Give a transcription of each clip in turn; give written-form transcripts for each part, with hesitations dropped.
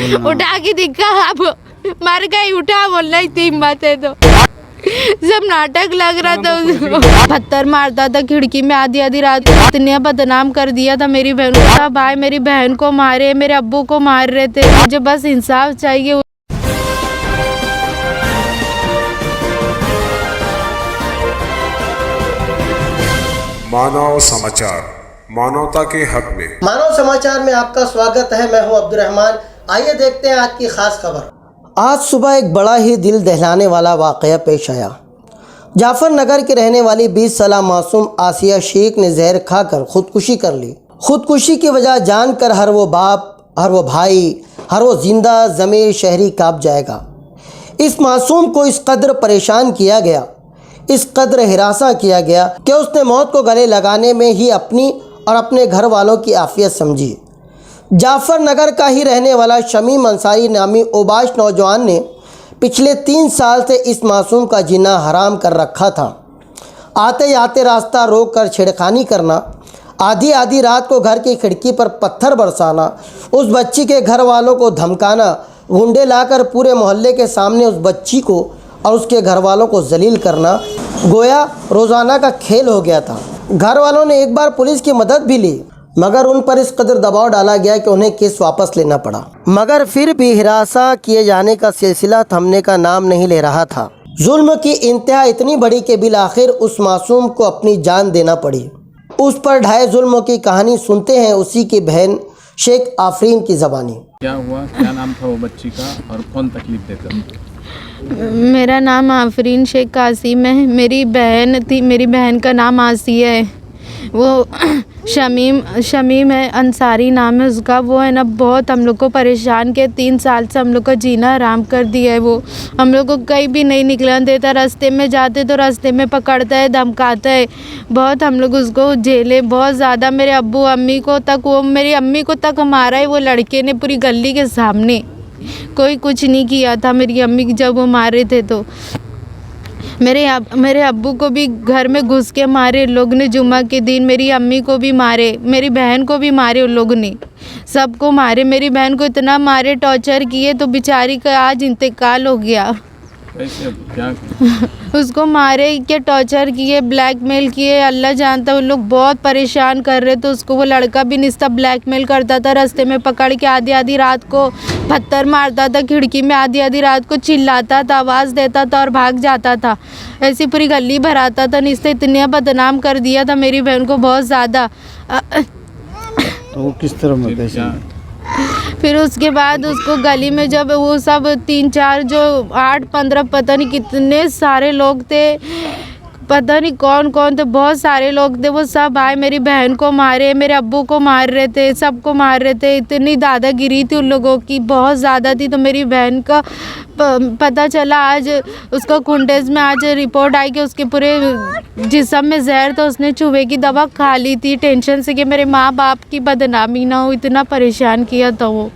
उठा के दिखा, आप मर गई, उठा बोलना इतनी हिम्मत है तो। जब नाटक लग रहा था उसको पत्थर मारता था खिड़की में आधी आधी रात को, इतने बदनाम कर दिया था मेरी बहन को। सब भाई मेरी बहन को मारे, मेरे अब्बू को मार रहे थे। मुझे बस इंसाफ चाहिए। मानव समाचार, मानवता के हक में। मानव समाचार में आपका स्वागत है। मैं हूं अब्दुल रहमान। आइए देखते हैं आज की खास खबर। आज सुबह एक बड़ा ही दिल दहलाने वाला वाक़या पेश आया। जाफर नगर की रहने वाली 20 साल मासूम आसिया शेख ने जहर खाकर खुदकुशी कर ली। खुदकुशी की वजह जानकर हर वो बाप, हर वो भाई, हर वो जिंदा ज़मीर शहरी काँप जाएगा। इस मासूम को इस कदर परेशान किया गया, इस कदर हिरासा किया गया कि उसने मौत को गले लगाने में ही अपनी और अपने घर वालों की आफियत समझी। जाफर नगर का ही रहने वाला शमीम अंसारी नामी ओबाश नौजवान ने पिछले 3 साल से इस मासूम का जीना हराम कर रखा था। आते आते रास्ता रोक कर छेड़खानी करना, आधी आधी रात को घर की खिड़की पर पत्थर बरसाना, उस बच्ची के घर वालों को धमकाना, गुंडे लाकर पूरे मोहल्ले के सामने उस बच्ची को और उसके घर वालों को जलील करना गोया रोज़ाना का खेल हो गया था। घर वालों ने एक बार पुलिस की मदद भी ली, मगर उन पर इस कदर दबाव डाला गया कि उन्हें केस वापस लेना पड़ा। मगर फिर भी हिरासा किए जाने का सिलसिला थमने का नाम नहीं ले रहा था। जुल्म की इंतहा इतनी बड़ी कि बिलाखिर उस मासूम को अपनी जान देना पड़ी। उस पर ढाए जुल्मों की कहानी सुनते हैं उसी की बहन शेख आफरीन की ज़बानी। क्या हुआ, क्या नाम था वो बच्ची का और कौन तकलीफ देता? मेरा नाम आफरीन शेख कासिम है। मेरी बहन थी, मेरी बहन का नाम आसिया है। वो शमीम है, अंसारी नाम है उसका। वो है ना बहुत हम लोग को परेशान किया। 3 साल से हम लोग का जीना हराम कर दिया है। वो हम लोग को कहीं भी नहीं निकलने देता। रास्ते में जाते तो रास्ते में पकड़ता है, धमकाता है बहुत। हम लोग उसको झेले बहुत ज़्यादा। मेरे अब्बू अम्मी को तक, वो मेरी अम्मी को तक मारा है वो लड़के ने, पूरी गली के सामने। कोई कुछ नहीं किया था मेरी अम्मी जब वो मारे थे तो। मेरे अब्बू को भी घर में घुस के मारे लोग ने जुम्मा के दिन। मेरी अम्मी को भी मारे, मेरी बहन को भी मारे उन लोगों ने, सबको मारे। मेरी बहन को इतना मारे, टॉर्चर किए तो बेचारी का आज इंतकाल हो गया। क्या उसको मारे के टॉर्चर किए, ब्लैकमेल किए, अल्लाह जानता। उन लोग बहुत परेशान कर रहे थे उसको। वो लड़का भी निस्ता ब्लैकमेल करता था, रास्ते में पकड़ के आधी आधी रात को पत्थर मारता था खिड़की में, आधी आधी रात को चिल्लाता था, आवाज़ देता था और भाग जाता था। ऐसी पूरी गली भराता था। निस्ता इतने बदनाम कर दिया था मेरी बहन को बहुत ज़्यादा। तो वो किस तरह में फिर उसके बाद उसको गली में जब वो सब 3-4 जो 8-15 पता नहीं कितने सारे लोग थे, पता नहीं कौन कौन थे, बहुत सारे लोग थे। वो सब आए मेरी बहन को मारे, मेरे अब्बू को मार रहे थे, सबको मार रहे थे। इतनी दादागिरी थी उन लोगों की, बहुत ज़्यादा थी। तो मेरी बहन का पता चला आज उसका खुंडेस में आज रिपोर्ट आई कि उसके पूरे जिस्म में जहर था। उसने चूहे की दवा खा ली थी टेंशन से कि मेरे माँ बाप की बदनामी ना हो। इतना परेशान किया था वो,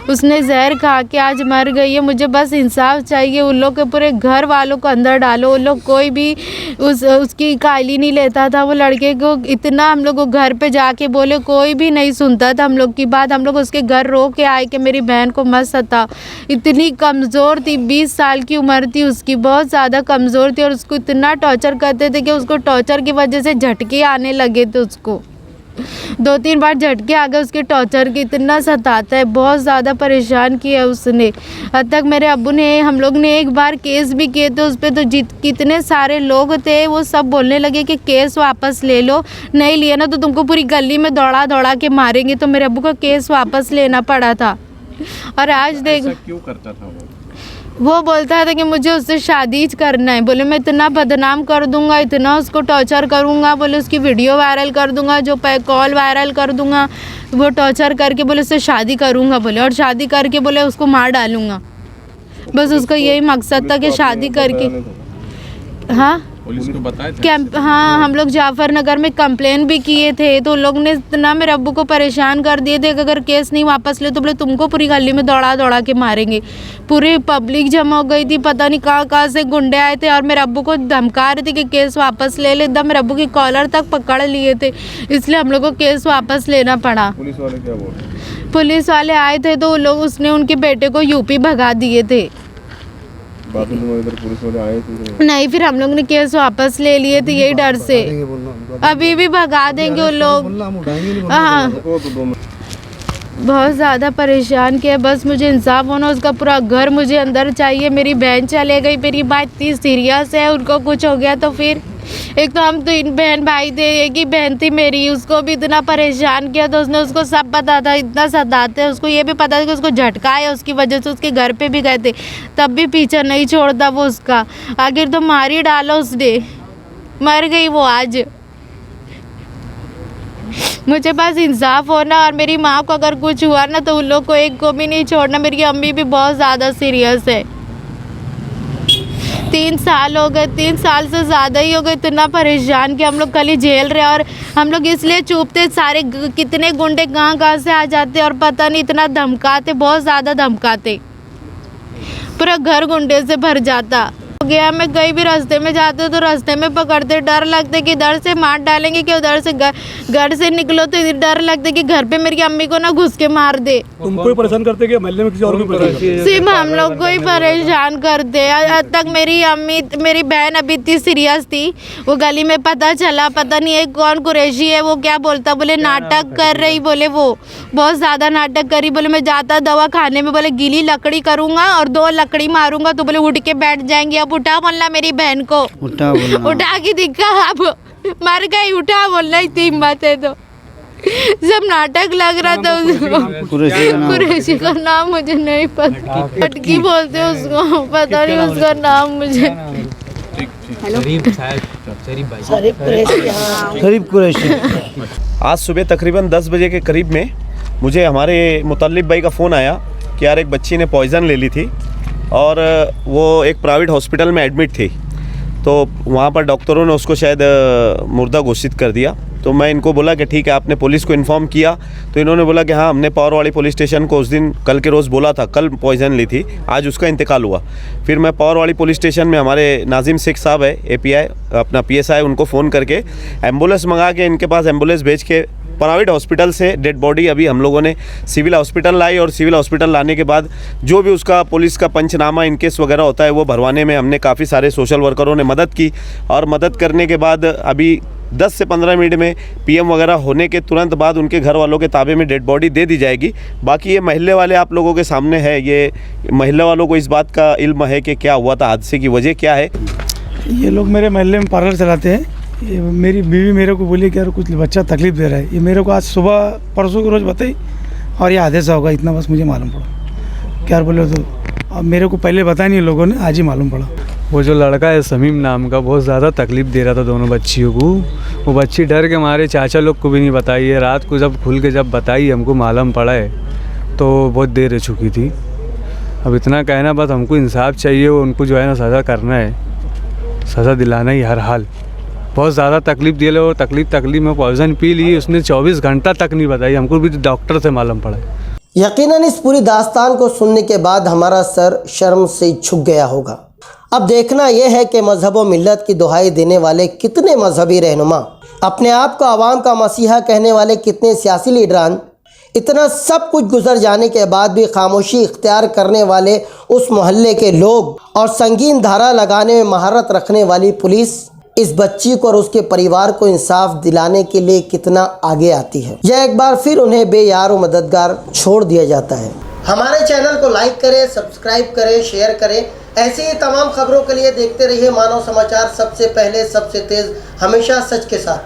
उसने जहर खा के आज मर गई है। मुझे बस इंसाफ चाहिए। उन लोग के पूरे घर वालों को अंदर डालो। उन लोग कोई भी उसकी कायली नहीं लेता था। वो लड़के को इतना हम लोग को घर पे जाके बोले, कोई भी नहीं सुनता था हम लोग की बात। हम लोग उसके घर रो के आए कि मेरी बहन को मत सता। इतनी कमज़ोर थी, 20 साल की उम्र थी उसकी, बहुत ज़्यादा कमज़ोर थी। और उसको इतना टॉर्चर करते थे कि उसको टॉर्चर की वजह से झटके आने लगे थे। उसको 2-3 बार झटके आ गए उसके टॉर्चर के। इतना सताता है, बहुत ज़्यादा परेशान किया उसने। हद तक मेरे अब्बू ने, हम लोग ने एक बार केस भी किए थे उस पर। तो कितने सारे लोग थे वो सब बोलने लगे कि केस वापस ले लो, नहीं लिया ना तो तुमको पूरी गली में दौड़ा दौड़ा के मारेंगे। तो मेरे अब्बू को केस वापस लेना पड़ा था। और आज देख क्यों करता था वो बोलता था कि मुझे उससे शादी करना है। बोले मैं इतना बदनाम कर दूंगा, इतना उसको टॉर्चर करूंगा, बोले उसकी वीडियो वायरल कर दूंगा, जो कॉल वायरल कर दूंगा, वो टॉर्चर करके बोले उससे शादी करूंगा बोले, और शादी करके बोले उसको मार डालूंगा। बस उसका यही मकसद था कि शादी करके। हाँ, पुलिस को बताए थे? कैंप, हाँ हम लोग जाफर नगर में कंप्लेन भी किए थे, तो लोग ने इतना मेरे अब्बू को परेशान कर दिए थे कि अगर केस नहीं वापस ले तो बोले तुमको पूरी गली में दौड़ा दौड़ा के मारेंगे। पूरी पब्लिक जमा हो गई थी, पता नहीं कहाँ से गुंडे आए थे और मेरे अब्बू को धमका रहे थे कि केस वापस ले एकदम मेरे अब्बू की कॉलर तक पकड़ लिए थे, इसलिए हम लोग को केस वापस लेना पड़ा। पुलिस वाले क्या बोल रहे हैं? पुलिस वाले आए थे तो लोग उसने उनके बेटे को यूपी भगा दिए थे। बाद में इधर पुलिस वाले आए थे? नहीं, फिर हम लोग ने केस वापस ले लिए थे यही डर से। अभी भी भगा देंगे वो लोग। हाँ, बहुत ज़्यादा परेशान किया, बस मुझे इंसाफ होना। उसका पूरा घर मुझे अंदर चाहिए। मेरी बहन चले गई, मेरी बात इतनी सीरियस है, उनको कुछ हो गया तो फिर एक तो हम 3 बहन भाई थे, एक ही बहन थी मेरी, उसको भी इतना परेशान किया तो उसने, उसको सब पता था, इतना सताते हैं उसको, ये भी पता था कि उसको झटका है, उसकी वजह से उसके घर पे भी गए थे, तब भी पीछा नहीं छोड़ता वो उसका। आखिर तो मार ही डाला उसने, मर गई वो आज। मुझे बस इंसाफ होना और मेरी माँ को अगर कुछ हुआ ना तो उन लोग को एक को भी नहीं छोड़ना। मेरी अम्मी भी बहुत ज़्यादा सीरियस है। 3 साल हो गए, 3 साल से ज़्यादा ही हो गए, इतना परेशान कि हम लोग कल ही झेल रहे हैं। और हम लोग इसलिए चुप थे, सारे कितने गुंडे कहाँ से आ जाते और पता नहीं, इतना धमकाते, बहुत ज़्यादा धमकाते, पूरा घर गुंडे से भर जाता हो गया। मैं कहीं भी रास्ते में जाते तो रास्ते में पकड़ते, डर लगता कि इधर से मार डालेंगे कि उधर से घर से निकलो तो इधर डर लगता कि घर पे मेरी अम्मी को ना घुस के मार दे। तुमको ही परेशान करते कि मोहल्ले में किसी और को परेशान करते? सिर्फ हम लोग को ही परेशान करते। आज तक मेरी बहन अभी इतनी सीरियस थी, वो गली में पता चला, पता नहीं एक कौन कुरैशी है, वो क्या बोलता, बोले नाटक कर रही, बोले वो बहुत ज़्यादा नाटक करी, बोले मैं जाता दवा खाने में, बोले गीली लकड़ी करूँगा और 2 लकड़ी मारूंगा तो बोले उठ के बैठ जाएंगे। अब उठा बोलना मेरी बहन को, उठा के दिखा, अब मर गई, उठा बोलना, इतनी हिम्मत है तो। सब नाटक लग रहा था उसको। कुरैशी का नाम मुझे नहीं पता, पटकी बोलते उसको, पता नहीं उसका नाम मुझे। शरीफ कुरैशी। आज सुबह तकरीबन 10 बजे के करीब में मुझे हमारे मुतल्लिब भाई का फ़ोन आया कि यार एक बच्ची ने पॉइज़न ले ली थी और वो एक प्राइवेट हॉस्पिटल में एडमिट थी, तो वहाँ पर डॉक्टरों ने उसको शायद मुर्दा घोषित कर दिया। तो मैं इनको बोला कि ठीक है, आपने पुलिस को इन्फॉर्म किया? तो इन्होंने बोला कि हाँ, हमने पावरवाड़ी पुलिस स्टेशन को उस दिन कल के रोज़ बोला था, कल पॉइज़न ली थी, आज उसका इंतकाल हुआ। फिर मैं पावरवाड़ी पुलिस स्टेशन में हमारे नाजिम शेख साहब है, API अपना PSI, उनको फ़ोन करके एम्बुलेंस मंगा के इनके पास एम्बुलेंस भेज के प्राइवेट हॉस्पिटल से डेड बॉडी अभी हम लोगों ने सिविल हॉस्पिटल लाई और सिविल हॉस्पिटल लाने के बाद जो भी उसका पुलिस का पंचनामा इनकेस वगैरह होता है वो भरवाने में हमने काफ़ी सारे सोशल वर्करों ने मदद की। और मदद करने के बाद अभी 10 से 15 मिनट में PM वगैरह होने के तुरंत बाद उनके घर वालों के ताबे में डेड बॉडी दे दी जाएगी। बाकी ये महल्ले वाले आप लोगों के सामने है, ये महल्ले वालों को इस बात का इल्म है कि क्या हुआ था, हादसे की वजह क्या है। ये लोग मेरे महल्ले में पार्लर चलाते हैं। ये मेरी बीवी मेरे को बोली कि यार कुछ बच्चा तकलीफ़ दे रहा है, ये मेरे को आज सुबह परसों के रोज़ बताई और ये हादसा होगा, इतना बस मुझे मालूम पड़ा। क्या बोले तो अब मेरे को पहले बताया नहीं लोगों ने, आज ही मालूम पड़ा। वो जो लड़का है समीम नाम का, बहुत ज़्यादा तकलीफ़ दे रहा था दोनों बच्चियों को। वो बच्ची डर के मारे चाचा लोग को भी नहीं बताई है, रात को जब खुल के जब बताई हमको मालूम पड़ा है तो बहुत देर हो चुकी थी। अब इतना कहना बस हमको इंसाफ चाहिए, वो उनको जो है ना सज़ा करना है, सज़ा दिलाना ही हर हाल। बहुत ज़्यादा तकलीफ़ दिए और तकलीफ़ में पॉइज़न पी ली, उसने 24 घंटा तक नहीं बताई, हमको भी डॉक्टर से मालूम पड़ा। यकीनन इस पूरी दास्तान को सुनने के बाद हमारा सर शर्म से झुक गया होगा। अब देखना यह है कि मजहब व मिल्लत की दुहाई देने वाले कितने मजहबी रहनुमा, अपने आप को आवाम का मसीहा कहने वाले कितने सियासी लीडरान, इतना सब कुछ गुजर जाने के बाद भी खामोशी इख्तियार करने वाले उस मोहल्ले के लोग और संगीन धारा लगाने में महारत रखने वाली पुलिस इस बच्ची को और उसके परिवार को इंसाफ दिलाने के लिए कितना आगे आती है, या एक बार फिर उन्हें बेयार व मददगार छोड़ दिया जाता है। हमारे चैनल को लाइक करें, सब्सक्राइब करें, शेयर करें। ऐसी ही तमाम खबरों के लिए देखते रहिए मानव समाचार, सबसे पहले, सबसे तेज, हमेशा सच के साथ।